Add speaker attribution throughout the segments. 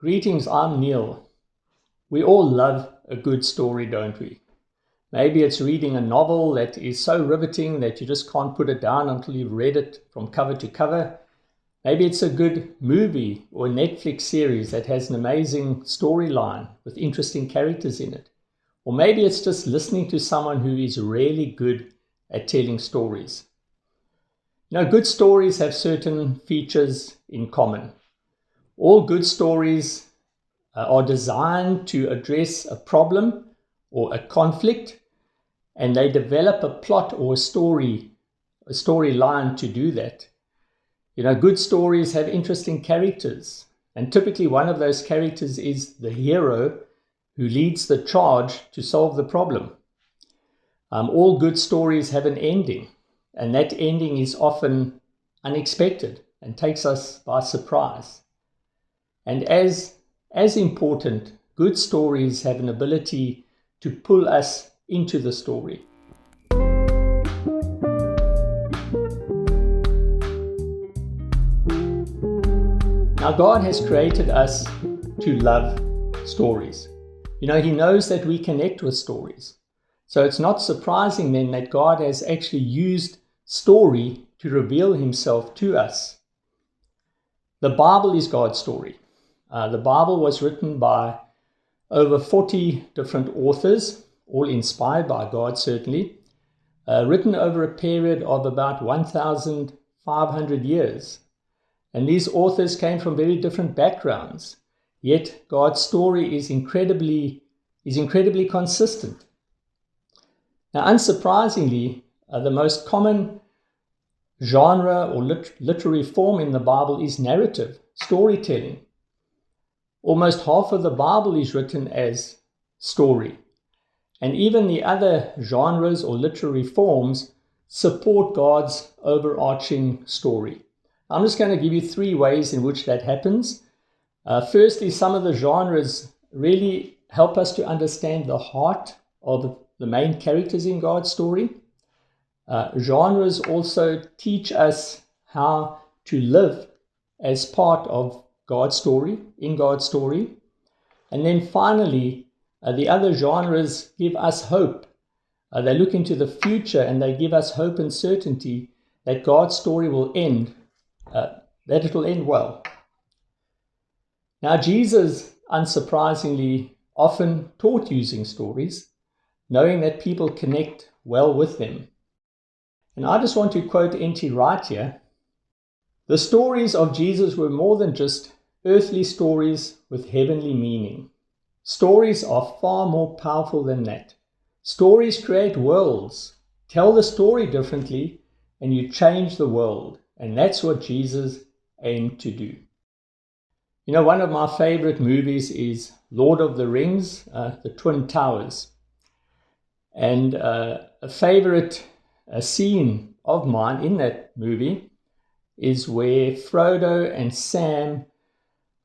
Speaker 1: Greetings, I'm Neil. We all love a good story, don't we? Maybe it's reading a novel that is so riveting that you just can't put it down until you've read it from cover to cover. Maybe it's a good movie or a Netflix series that has an amazing storyline with interesting characters in it. Or maybe it's just listening to someone who is really good at telling stories. Good stories have certain features in common. All good stories are designed to address a problem or a conflict, and they develop a plot or a storyline to do that. Good stories have interesting characters, and typically one of those characters is the hero who leads the charge to solve the problem. All good stories have an ending, and that ending is often unexpected and takes us by surprise. And as important, good stories have an ability to pull us into the story. Now, God has created us to love stories. He knows that we connect with stories. So it's not surprising then that God has actually used story to reveal himself to us. The Bible is God's story. The Bible was written by over 40 different authors, all inspired by God certainly, written over a period of about 1,500 years. And these authors came from very different backgrounds, yet God's story is incredibly consistent. Now, unsurprisingly, the most common genre or literary form in the Bible is narrative, storytelling. Almost half of the Bible is written as story. And even the other genres or literary forms support God's overarching story. I'm just going to give you 3 ways in which that happens. Firstly, some of the genres really help us to understand the heart of the main characters in God's story. Genres also teach us how to live as part of God's story, in God's story. And then finally, the other genres give us hope. They look into the future and they give us hope and certainty that God's story will end, that it will end well. Now, Jesus, unsurprisingly, often taught using stories, knowing that people connect well with them. And I just want to quote N.T. Wright here. The stories of Jesus were more than just earthly stories with heavenly meaning. Stories are far more powerful than that. Stories create worlds. Tell the story differently and you change the world. And that's what Jesus aimed to do. One of my favorite movies is Lord of the Rings, the Twin Towers. And a favorite scene of mine in that movie is where Frodo and Sam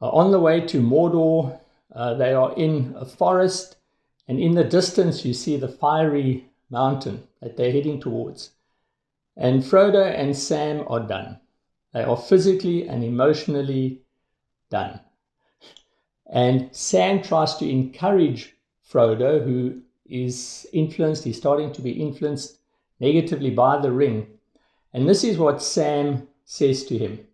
Speaker 1: are on the way to Mordor. They are in a forest, and in the distance you see the fiery mountain that they're heading towards. And Frodo and Sam are done. They are physically and emotionally done. And Sam tries to encourage Frodo, who is influenced, he's starting to be influenced negatively by the ring. And this is what Sam says to him.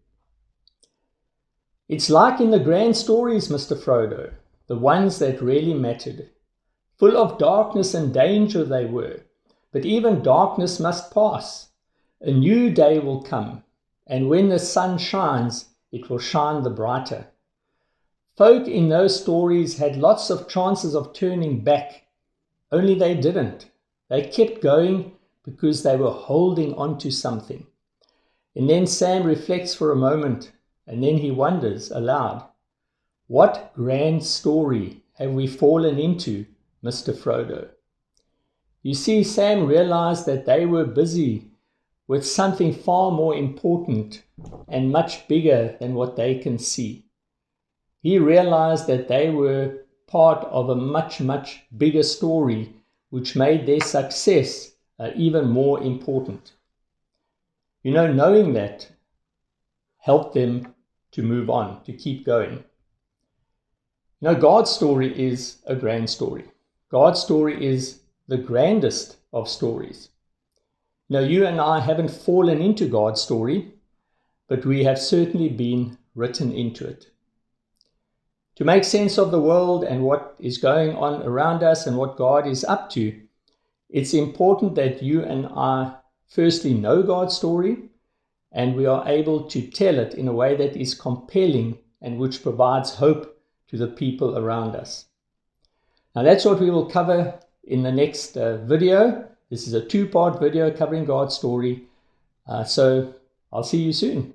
Speaker 1: It's like in the grand stories, Mr. Frodo, the ones that really mattered. Full of darkness and danger they were, but even darkness must pass. A new day will come, and when the sun shines, it will shine the brighter. Folk in those stories had lots of chances of turning back, only they didn't. They kept going because they were holding on to something. And then Sam reflects for a moment, and then he wonders aloud, what grand story have we fallen into, Mr. Frodo? You see, Sam realized that they were busy with something far more important and much bigger than what they can see. He realized that they were part of a much, much bigger story, which made their success even more important. Knowing that helped them to move on, to keep going. God's story is a grand story. God's story is the grandest of stories. You and I haven't fallen into God's story, but we have certainly been written into it. To make sense of the world and what is going on around us and what God is up to, it's important that you and I firstly know God's story, and we are able to tell it in a way that is compelling and which provides hope to the people around us. Now that's what we will cover in the next video. This is a two-part video covering God's story. So I'll see you soon.